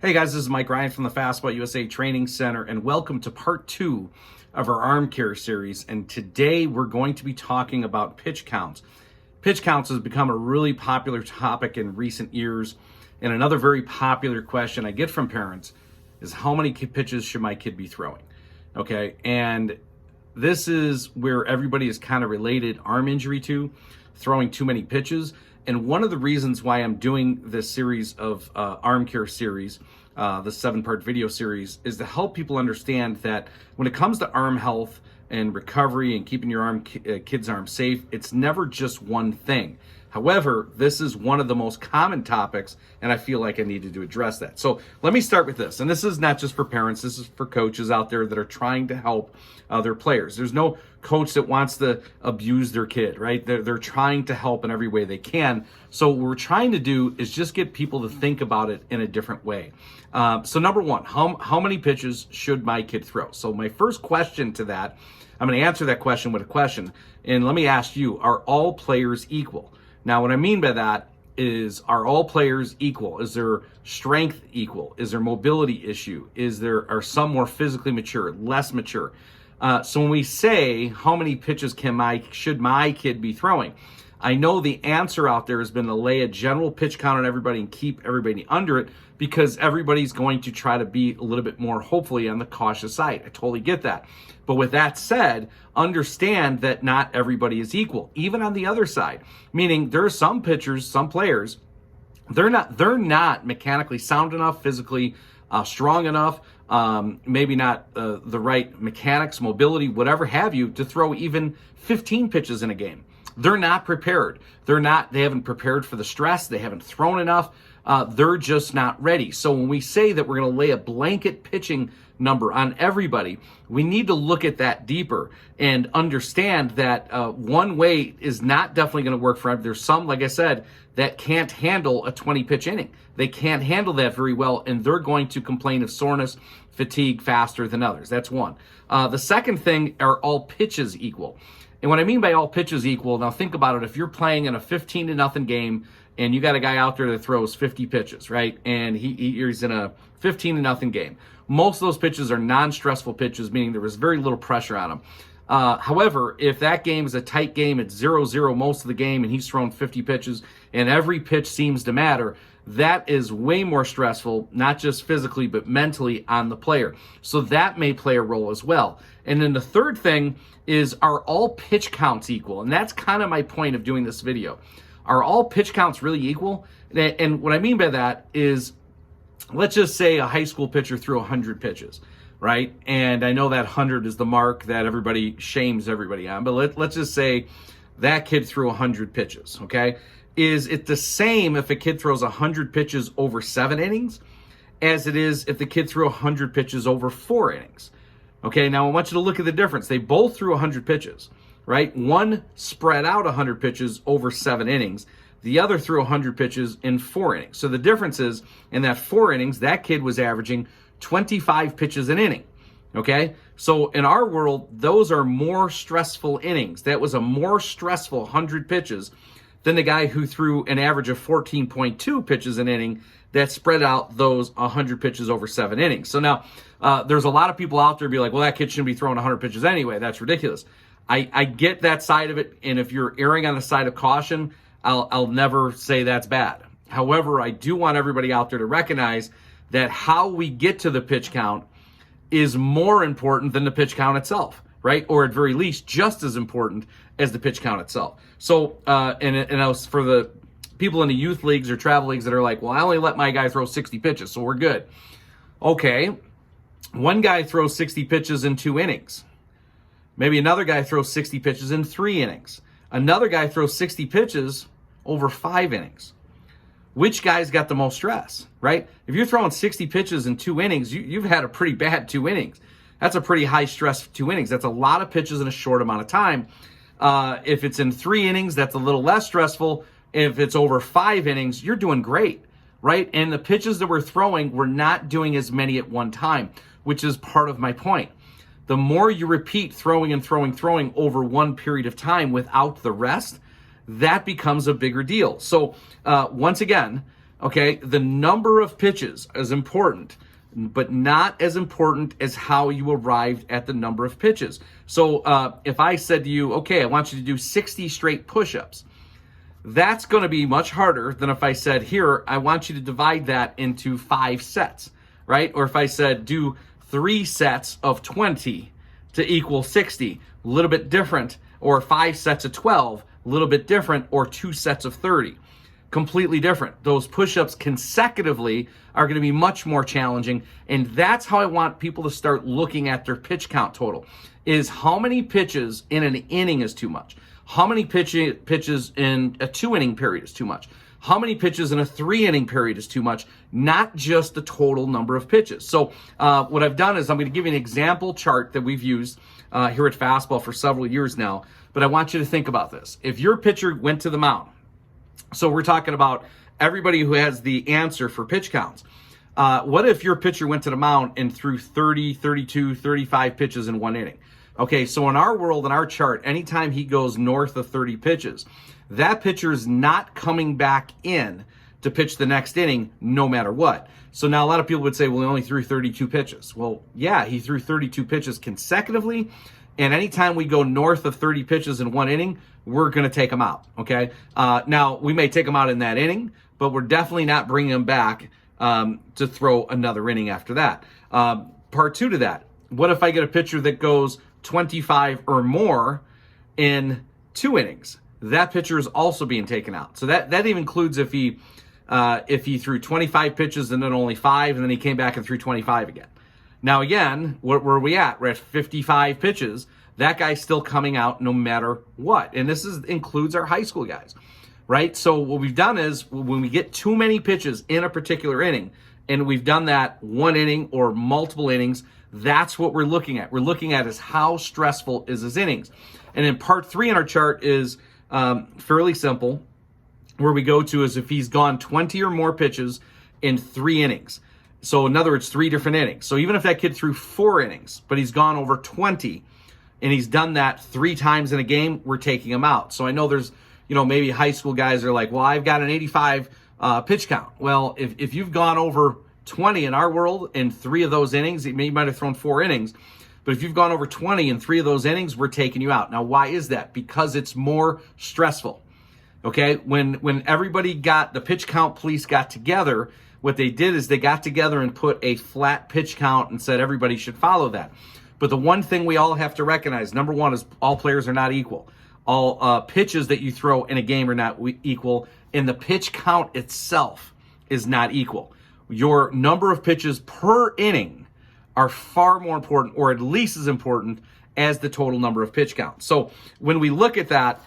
Hey guys, this is Mike Ryan from the Fastball USA Training Center, and welcome to part 2 of our arm care series. And today we're going to be talking about pitch counts. Pitch counts has become a really popular topic in recent years, and another very popular question I get from parents is how many pitches should my kid be throwing? Okay, and this is where everybody is kind of related arm injury to, throwing too many pitches. And one of the reasons why I'm doing this series of arm care series, the 7-part video series, is to help people understand that when it comes to arm health and recovery and keeping your kid's arm safe, it's never just one thing. However, this is one of the most common topics, and I feel like I needed to address that. So let me start with this. And this is not just for parents, this is for coaches out there that are trying to help their players. There's no coach that wants to abuse their kid, right? They're trying to help in every way they can. So what we're trying to do is just get people to think about it in a different way. So number one, how many pitches should my kid throw? So my first question to that, I'm going to answer that question with a question. And let me ask you, are all players equal? Now, what I mean by that is, are all players equal? Is their strength equal? Is there mobility issue? Are some more physically mature, less mature? So when we say how many pitches should my kid be throwing, I know the answer out there has been to lay a general pitch count on everybody and keep everybody under it, because everybody's going to try to be a little bit more, hopefully, on the cautious side. I totally get that. But with that said, understand that not everybody is equal, even on the other side. Meaning there are some pitchers, some players, they're not mechanically sound enough, physically strong enough, maybe not the right mechanics, mobility, whatever have you, to throw even 15 pitches in a game. They're not prepared. They haven't prepared for the stress. They haven't thrown enough. They're just not ready. So when we say that we're going to lay a blanket pitching number on everybody, we need to look at that deeper and understand that one way is not definitely going to work for everyone. There's some, like I said, that can't handle a 20-pitch inning. They can't handle that very well, and they're going to complain of soreness, fatigue faster than others. That's one. The second thing, are all pitches equal? And what I mean by all pitches equal, now think about it. If you're playing in a 15-0 game and you got a guy out there that throws 50 pitches, right? And he's in a 15-0 game. Most of those pitches are non-stressful pitches, meaning there was very little pressure on him. However, if that game is a tight game, it's 0-0 most of the game, and he's thrown 50 pitches, and every pitch seems to matter, that is way more stressful, not just physically, but mentally on the player. So that may play a role as well. And then the third thing is, are all pitch counts equal? And that's kind of my point of doing this video. Are all pitch counts really equal? And what I mean by that is, let's just say a high school pitcher threw 100 pitches, right? And I know that 100 is the mark that everybody shames everybody on, but let's just say that kid threw 100 pitches, okay? Is it the same if a kid throws 100 pitches over 7 innings as it is if the kid threw 100 pitches over 4 innings? Okay, now I want you to look at the difference. They both threw 100 pitches, right? One spread out 100 pitches over 7 innings. The other threw 100 pitches in 4 innings. So the difference is, in that 4 innings, that kid was averaging 25 pitches an inning, okay? So in our world, those are more stressful innings. That was a more stressful 100 pitches than the guy who threw an average of 14.2 pitches an inning that spread out those 100 pitches over 7 innings. So now there's a lot of people out there be like, well, that kid shouldn't be throwing 100 pitches anyway. That's ridiculous. I get that side of it, and if you're erring on the side of caution, I'll never say that's bad. However, I do want everybody out there to recognize that how we get to the pitch count is more important than the pitch count itself, right? Or at very least, just as important as the pitch count itself. So, and I was, for the people in the youth leagues or travel leagues that are like, well, I only let my guy throw 60 pitches, so we're good. Okay, one guy throws 60 pitches in 2 innings. Maybe another guy throws 60 pitches in 3 innings. Another guy throws 60 pitches over 5 innings. Which guy's got the most stress, right? If you're throwing 60 pitches in 2 innings, you've had a pretty bad 2 innings. That's a pretty high stress 2 innings. That's a lot of pitches in a short amount of time. If it's in 3 innings, that's a little less stressful. If it's over 5 innings, you're doing great, right? And the pitches that we're throwing, we're not doing as many at one time, which is part of my point. The more you repeat throwing and throwing over one period of time without the rest, that becomes a bigger deal. So once again, Okay, the number of pitches is important, but not as important as how you arrived at the number of pitches. So if I said to you, okay, I want you to do 60 straight push-ups, that's going to be much harder than if I said, here, I want you to divide that into 5 sets, right? Or if I said, do 3 sets of 20 to equal 60, a little bit different, or 5 sets of 12, a little bit different, or 2 sets of 30. Completely different. Those push-ups consecutively are going to be much more challenging, and that's how I want people to start looking at their pitch count total, is how many pitches in an inning is too much? How many pitches in a 2-inning period is too much? How many pitches in a 3-inning period is too much? Not just the total number of pitches. So what I've done is I'm going to give you an example chart that we've used here at Fastball for several years now, but I want you to think about this. If your pitcher went to the mound, so we're talking about everybody who has the answer for pitch counts. What if your pitcher went to the mound and threw 30, 32, 35 pitches in 1 inning? Okay, so in our world, in our chart, anytime he goes north of 30 pitches, that pitcher is not coming back in to pitch the next inning no matter what. So now a lot of people would say, well, he only threw 32 pitches. Well, yeah, he threw 32 pitches consecutively. And anytime we go north of 30 pitches in 1 inning, we're going to take him out, okay? Now, we may take him out in that inning, but we're definitely not bringing him back to throw another inning after that. Part 2 to that, what if I get a pitcher that goes 25 or more in 2 innings? That pitcher is also being taken out. So that even includes if he threw 25 pitches and then only 5, and then he came back and threw 25 again. Now, again, where are we at? We're at 55 pitches. That guy's still coming out no matter what. And this includes our high school guys, right? So what we've done is when we get too many pitches in a particular inning, and we've done that 1 inning or multiple innings, that's what we're looking at. We're looking at is how stressful is his innings. And then part 3 in our chart is fairly simple. Where we go to is if he's gone 20 or more pitches in 3 innings. So in other words, 3 different innings. So even if that kid threw 4 innings, but he's gone over 20, and he's done that 3 times in a game, we're taking him out. So I know there's, maybe high school guys are like, well, I've got an 85 pitch count. Well, if you've gone over 20 in our world in 3 of those innings, you might have thrown 4 innings, but if you've gone over 20 in 3 of those innings, we're taking you out. Now, why is that? Because it's more stressful. Okay, when everybody the pitch count police got together, what they did is they got together and put a flat pitch count and said everybody should follow that. But the one thing we all have to recognize, number one, is all players are not equal. All pitches that you throw in a game are not equal, and the pitch count itself is not equal. Your number of pitches per inning are far more important, or at least as important, as the total number of pitch counts. So when we look at that,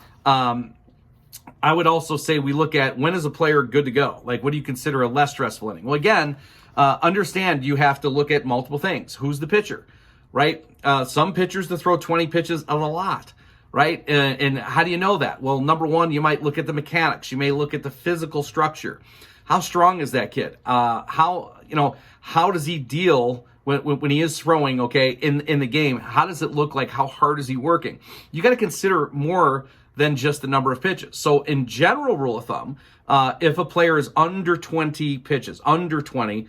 I would also say we look at when is a player good to go? Like, what do you consider a less stressful inning? Well, again, understand you have to look at multiple things. Who's the pitcher, right? Some pitchers to throw 20 pitches are a lot, right? And how do you know that? Well, number one, you might look at the mechanics. You may look at the physical structure. How strong is that kid? How does he deal when he is throwing, okay, in the game? How does it look like? How hard is he working? You got to consider more than just the number of pitches. So in general rule of thumb, if a player is under 20 pitches, under 20,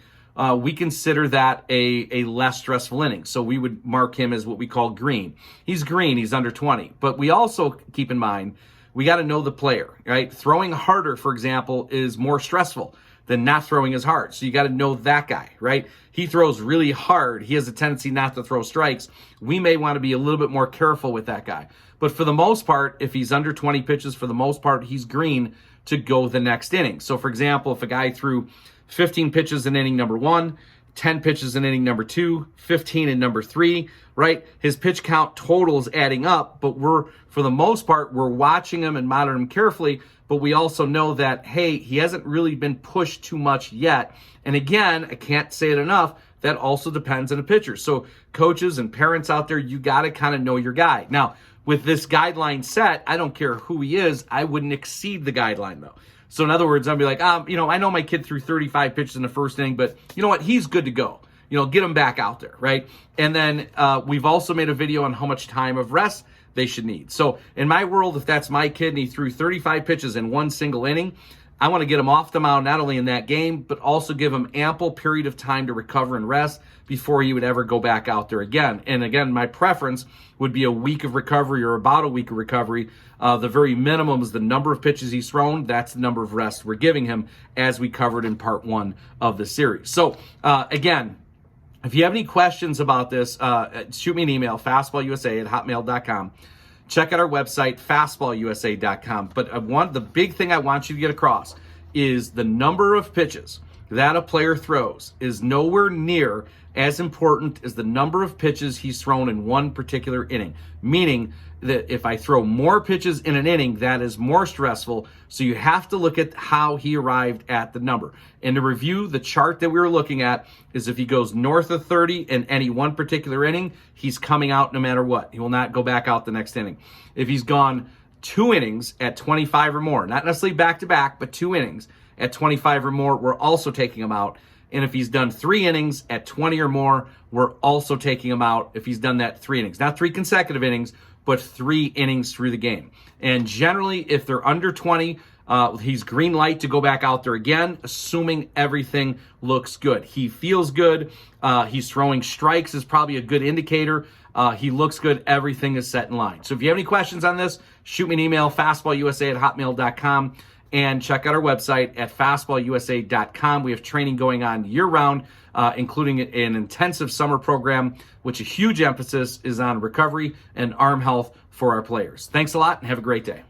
we consider that a less stressful inning. So we would mark him as what we call green. He's green, he's under 20. But we also keep in mind, we got to know the player, right? Throwing harder, for example, is more stressful than not throwing as hard. So you got to know that guy, right? He throws really hard. He has a tendency not to throw strikes. We may want to be a little bit more careful with that guy. But for the most part, if he's under 20 pitches, for the most part, he's green to go the next inning. So for example, if a guy threw 15 pitches in inning number 1, 10 pitches in inning number 2, 15 in number 3, right? His pitch count total is adding up, but for the most part, we're watching him and monitoring him carefully, but we also know that, hey, he hasn't really been pushed too much yet. And again, I can't say it enough, that also depends on the pitcher. So coaches and parents out there, you got to kind of know your guy. Now, with this guideline set, I don't care who he is, I wouldn't exceed the guideline though. So in other words, I'd be like, I know my kid threw 35 pitches in the first inning, but you know what? He's good to go. Get him back out there, right? And then we've also made a video on how much time of rest they should need. So in my world, if that's my kid and he threw 35 pitches in one single inning, I want to get him off the mound not only in that game, but also give him ample period of time to recover and rest before he would ever go back out there again. And again, my preference would be a week of recovery or about a week of recovery. The very minimum is the number of pitches he's thrown. That's the number of rests we're giving him, as we covered in part 1 of the series. So again, if you have any questions about this, shoot me an email, fastballusa@hotmail.com. Check out our website, fastballusa.com. But the big thing I want you to get across is the number of pitches that a player throws is nowhere near as important as the number of pitches he's thrown in one particular inning. Meaning that if I throw more pitches in an inning, that is more stressful. So you have to look at how he arrived at the number. And to review, the chart that we were looking at is if he goes north of 30 in any one particular inning, he's coming out no matter what. He will not go back out the next inning. If he's gone 2 innings at 25 or more, not necessarily back-to-back, but 2 innings at 25 or more, we're also taking him out. And if he's done 3 innings at 20 or more, we're also taking him out if he's done that 3 innings. Not 3 consecutive innings, but 3 innings through the game. And generally, if they're under 20, he's green light to go back out there again, assuming everything looks good. He feels good. He's throwing strikes is probably a good indicator. He looks good. Everything is set in line. So if you have any questions on this, shoot me an email, fastballusa@hotmail.com. And check out our website at fastballusa.com. We have training going on year-round, including an intensive summer program, which a huge emphasis is on recovery and arm health for our players. Thanks a lot and have a great day.